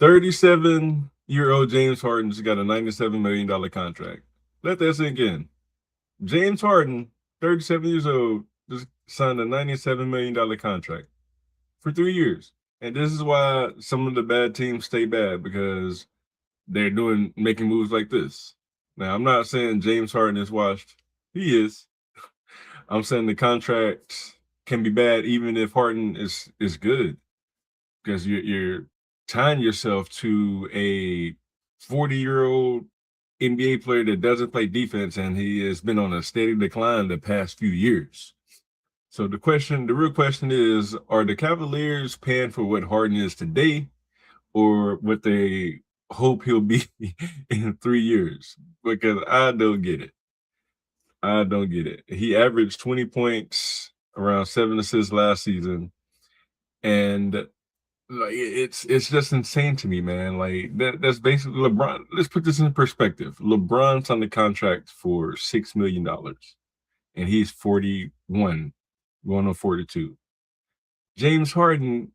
37-year-old James Harden just got a $97 million contract. Let that sink in. James Harden, 37 years old, just signed a $97 million contract for 3 years. And this is why some of the bad teams stay bad because they're making moves like this. Now, I'm not saying James Harden is washed. He is. I'm saying the contracts can be bad even if Harden is good because you're tying yourself to a 40-year-old NBA player that doesn't play defense and he has been on a steady decline the past few years. So the real question is, are the Cavaliers paying for what Harden is today or what they hope he'll be in 3 years? Because I don't get it. I don't get it. He averaged 20 points, around 7 assists last season, and like it's just insane to me, man. Like that's basically LeBron. Let's put this in perspective. LeBron signed a contract for $6 million, and he's 41, going on 42. James Harden,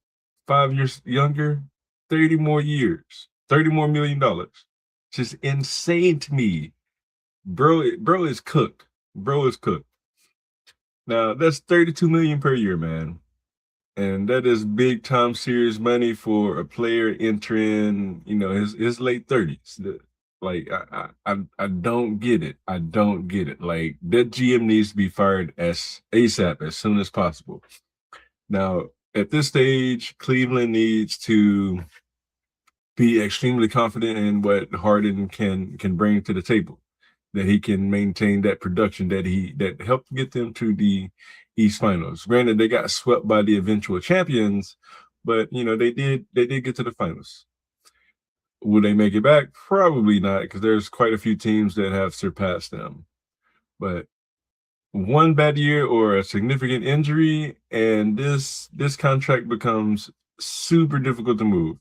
5 years younger, 30 more years, $30 more million. Just insane to me. Bro is cooked. Bro is cooked. Now that's 32 million per year, man. And that is big time serious money for a player entering, his late 30s. Like I don't get it. I don't get it. Like that GM needs to be fired as ASAP, as soon as possible. Now, at this stage, Cleveland needs to be extremely confident in what Harden can bring to the table, that he can maintain that production that helped get them to the East Finals. Granted, they got swept by the eventual champions, but they did get to the finals. Will they make it back? Probably not, because there's quite a few teams that have surpassed them. But one bad year or a significant injury, and this contract becomes super difficult to move.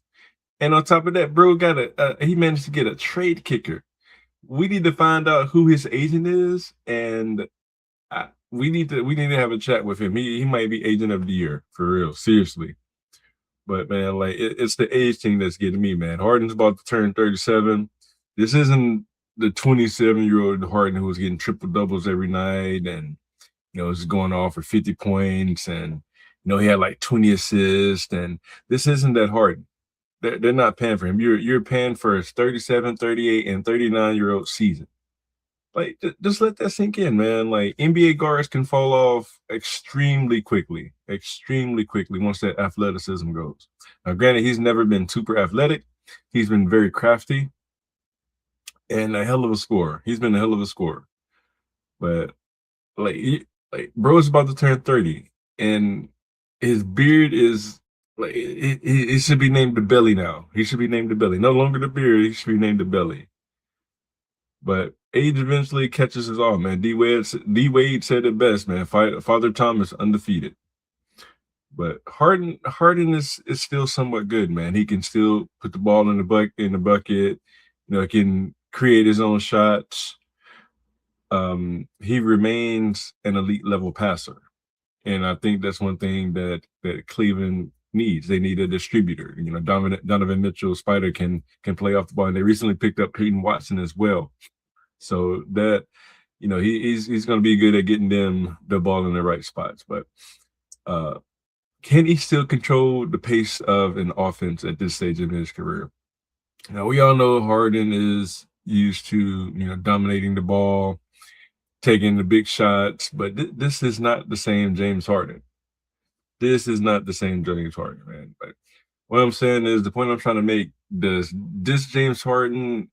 And on top of that, bro he managed to get a trade kicker. We need to find out who his agent is, and we need to have a chat with him. He might be agent of the year for real, seriously. But man, like it's the age thing that's getting me, man. Harden's about to turn 37. This isn't the 27-year-old Harden who was getting triple doubles every night and is going off for 50 points and he had like 20 assists. And this isn't that Harden. They're not paying for him. You're paying for his 37, 38, and 39-year-old season. Like, just let that sink in, man. Like, NBA guards can fall off extremely quickly once that athleticism goes. Now, granted, he's never been super athletic. He's been very crafty and a hell of a scorer. He's been a hell of a scorer. But bro's about to turn 30, and his beard is like it should be named the belly now. He should be named the belly. No longer the beard. He should be named the belly. But age eventually catches us all, man. D Wade said it best, man. Father Thomas undefeated. But Harden is still somewhat good, man. He can still put the ball in the bucket. He can create his own shots. He remains an elite level passer. And I think that's one thing that Cleveland needs. They need a distributor. Donovan Mitchell, Spider can play off the ball. And they recently picked up Peyton Watson as well. So that, he's going to be good at getting them the ball in the right spots. But can he still control the pace of an offense at this stage in his career? Now, we all know Harden is used to, dominating the ball, taking the big shots, but this is not the same James Harden. This is not the same James Harden, man. But what I'm saying is, the point I'm trying to make, does this James Harden,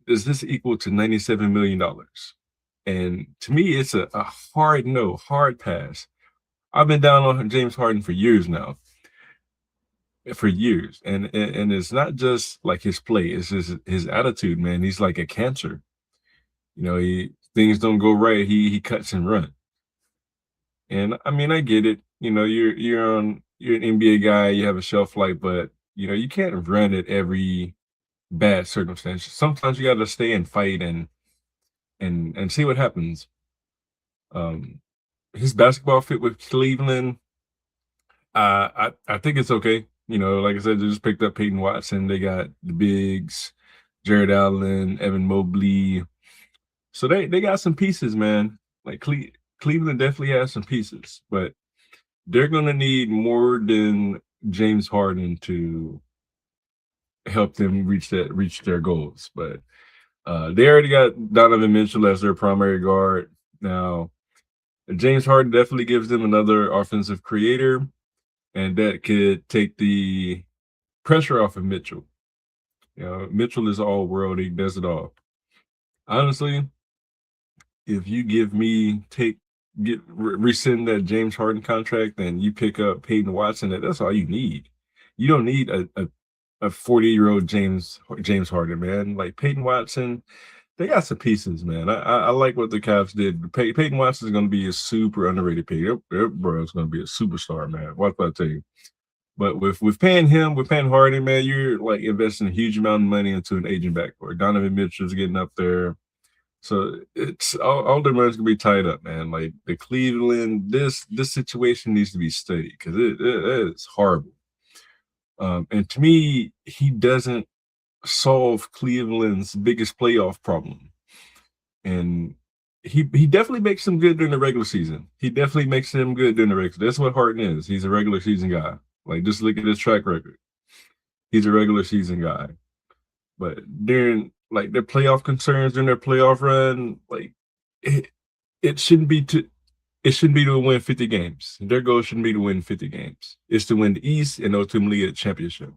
does this equal to $97 million? And to me, it's a hard no, hard pass. I've been down on James Harden for years now. For years. And it's not just like his play, it's just his attitude, man. He's like a cancer. Things don't go right, he cuts and run. And I mean, I get it. You're an NBA guy, you have a shelf life, but you can't run at every bad circumstance. Sometimes you gotta stay and fight and see what happens. His basketball fit with Cleveland, I think it's okay. You know, like I said, they just picked up Peyton Watson. They got the bigs, Jared Allen, Evan Mobley. So they got some pieces, man. Like Cleveland definitely has some pieces, but they're gonna need more than James Harden to help them reach their goals. But they already got Donovan Mitchell as their primary guard. Now, James Harden definitely gives them another offensive creator, and that could take the pressure off of Mitchell. You know, Mitchell is all world, he does it all. Honestly, if you give me rescind that James Harden contract and you pick up Peyton Watson, that's all you need. You don't need a 40-year-old James Harden, man. Like Peyton Watson, they got some pieces, man. I like what the Cavs did. Peyton Watson is going to be a super underrated pick. Bro, it's going to be a superstar, man. What I tell you? But with paying him, with paying Harden, man, you're like investing a huge amount of money into an aging backcourt. Donovan Mitchell's getting up there. So it's all their money's gonna be tied up, man. Like the Cleveland, this situation needs to be studied because it is horrible. And to me, he doesn't solve Cleveland's biggest playoff problem. And he definitely makes them good during the regular season. He definitely makes them good during the regular. That's what Harden is. He's a regular season guy. Like just look at his track record. He's a regular season guy. But during like their playoff concerns during their playoff run, like it shouldn't be to win 50 games. Their goal shouldn't be to win 50 games. It's to win the East and ultimately a championship.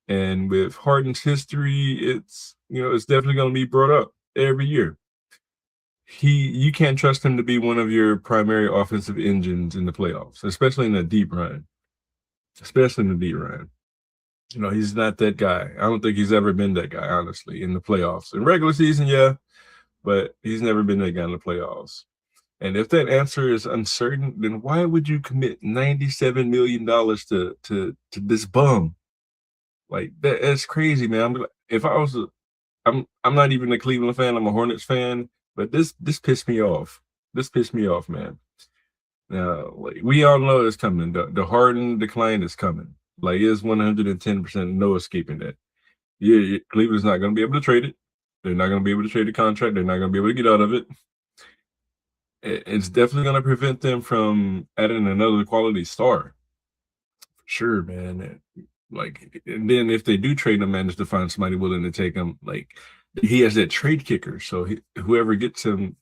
And with Harden's history, it's definitely going to be brought up every year. You can't trust him to be one of your primary offensive engines in the playoffs, especially in the deep run. Especially in the deep run. You know, he's not that guy. I don't think he's ever been that guy, honestly, in the playoffs. In regular season, yeah, but he's never been that guy in the playoffs. And if that answer is uncertain, then why would you commit $97 million to this bum? Like that's crazy, man. I'm not even a Cleveland fan, I'm a Hornets fan, but this pissed me off. This pissed me off, man. Like we all know it's coming. The Harden decline is coming. Like it's 110% no escaping that. Yeah, Cleveland's not going to be able to trade it. They're not going to be able to trade the contract. They're not going to be able to get out of it. It's definitely going to prevent them from adding another quality star. For sure, man. Like, and then if they do trade him, manage to find somebody willing to take him, like he has that trade kicker. So whoever gets him,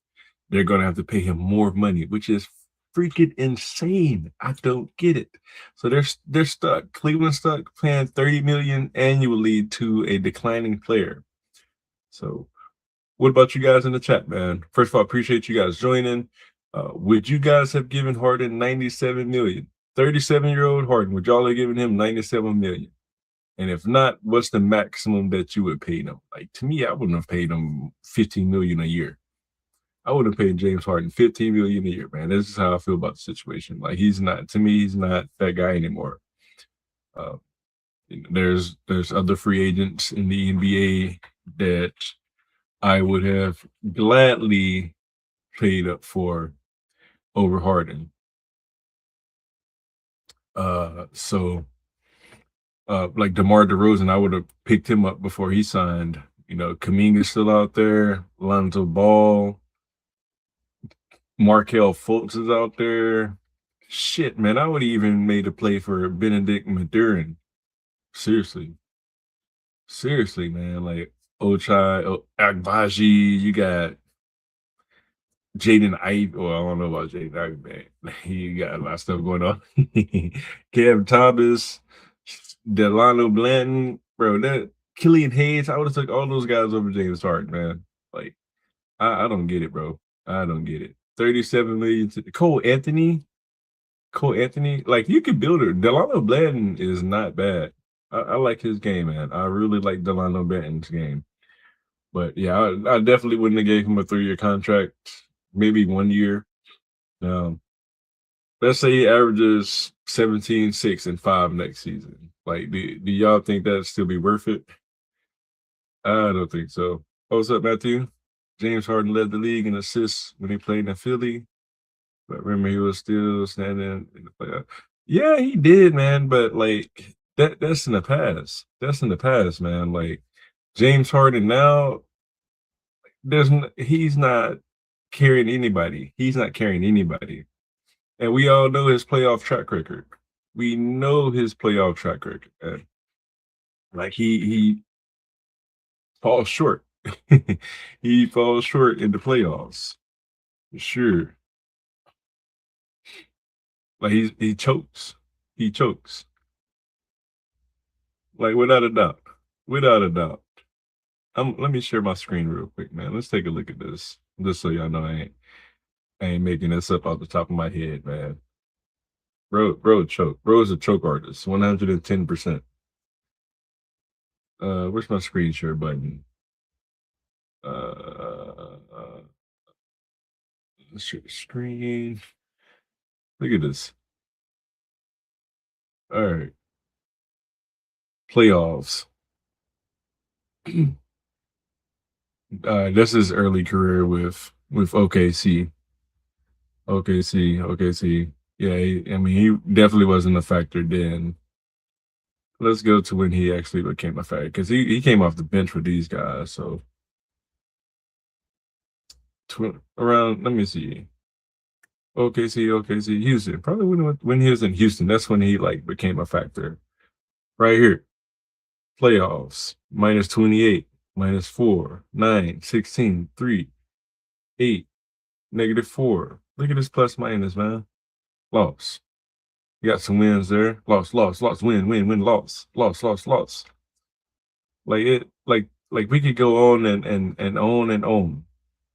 they're going to have to pay him more money, which is freaking insane. I don't get it. So they're stuck. Cleveland stuck paying $30 million annually to a declining player. So what about you guys in the chat, man? First of all, appreciate you guys joining. Would you guys have given Harden 97 million? 37-year-old Harden, would y'all have given him 97 million? And if not, what's the maximum that you would pay him? Like to me, I wouldn't have paid him 15 million a year. I would have paid James Harden 15 million a year, man. This is how I feel about the situation. Like he's not that guy anymore. There's other free agents in the NBA that I would have gladly paid up for over Harden. Like DeMar DeRozan, I would have picked him up before he signed. You know, Kuminga's still out there, Lonzo Ball, Markelle Fultz is out there. Shit, man, I would have even made a play for Benedict Mathurin. Seriously, man. Like Ochai, Agbaji, you got Jaden Ivey. Well, I don't know about Jaden Ivey, man. He got a lot of stuff going on. Cam Thomas, Delano Blanton, bro. That Killian Hayes. I would have took all those guys over James Harden, man. Like, I don't get it, bro. I don't get it. 37 million to Cole Anthony. Like you could build it. Delano Blanton is not bad. I like his game, man. I really like Delano Blanton's game. But yeah, I definitely wouldn't have gave him a 3-year contract, maybe 1 year. Let's say he averages 17, 6, and 5 next season. Like, do y'all think that'd still be worth it? I don't think so. What's up, Matthew? James Harden led the league in assists when he played in Philly. But remember, he was still standing in the playoff. Yeah, he did, man. But like that's in the past. That's in the past, man. Like James Harden now, he's not carrying anybody. He's not carrying anybody. And we all know his playoff track record. We know his playoff track record. And like he falls short. He falls short in the playoffs. Sure. Like he chokes. He chokes. Like without a doubt. Without a doubt. Let me share my screen real quick, man. Let's take a look at this. Just so y'all know I ain't making this up off the top of my head, man. Bro choke. Bro is a choke artist. 110%. Where's my screen share button? Let's share the screen. Look at this. All right. Playoffs. This is early career with OKC. OKC. Yeah, I mean, he definitely wasn't a factor then. Let's go to when he actually became a factor because he came off the bench with these guys. So around, let me see. OKC, Houston. Probably when he was in Houston, that's when he like became a factor. Right here, playoffs -28, -4, 9, 16, 3, 8, -4. Look at this plus minus, man. Loss. You got some wins there. Loss, win, loss. Like we could go on and on and on.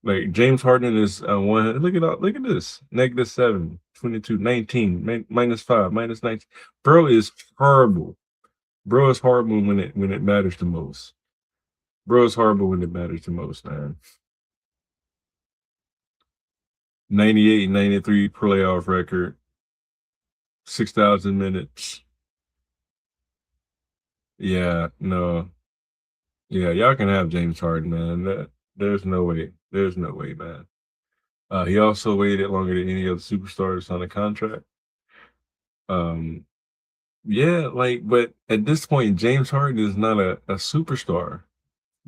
Like James Harden is one. Look at this. -7, 22, 19, -5, -19. Bro is horrible. Bro is horrible when it matters the most. Bro is horrible when it matters the most, man. 98, 93 playoff record. 6,000 minutes. Yeah, no. Yeah, y'all can have James Harden, man. There's no way. There's no way, man. He also waited longer than any other superstars on a contract. Yeah, like, but at this point, James Harden is not a superstar.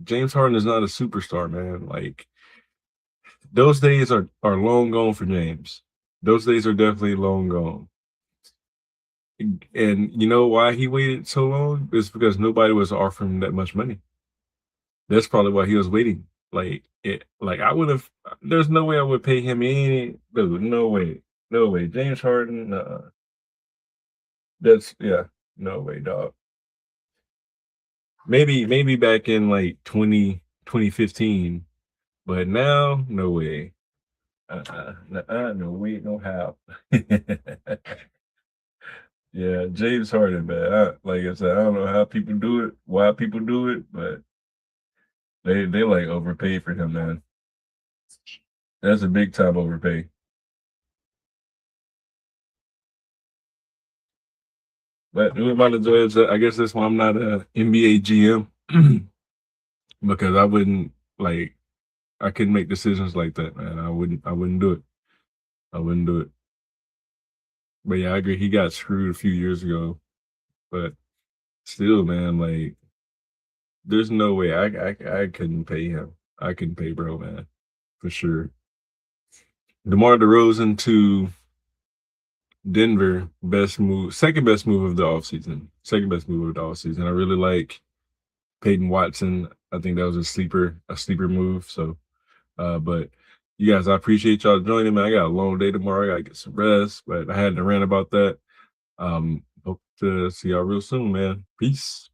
James Harden is not a superstar, man. Like, those days are long gone for James. Those days are definitely long gone. And you know why he waited so long? It's because nobody was offering him that much money. That's probably why he was waiting. Like I would have. There's no way I would pay him any. Dude, no way, no way. James Harden. That's yeah. No way, dog. Maybe back in like 2015, but now no way. No way, no how. Yeah, James Harden, man. Like I said, I don't know how people do it, why people do it, but they like overpay for him, man. That's a big time overpay. But who am I to judge? I guess that's why I'm not a NBA GM because I wouldn't like I couldn't make decisions like that, man. I wouldn't do it. I wouldn't do it. But yeah, I agree. He got screwed a few years ago, but still, man, like there's no way I couldn't pay him. I couldn't pay bro, man, for sure. DeMar DeRozan to Denver, best move, second best move of the offseason. Second best move of the offseason. I really like Peyton Watson. I think that was a sleeper move. So but you guys, I appreciate y'all joining me. I got a long day tomorrow. I gotta get some rest, but I had to rant about that. Hope to see y'all real soon, man. Peace.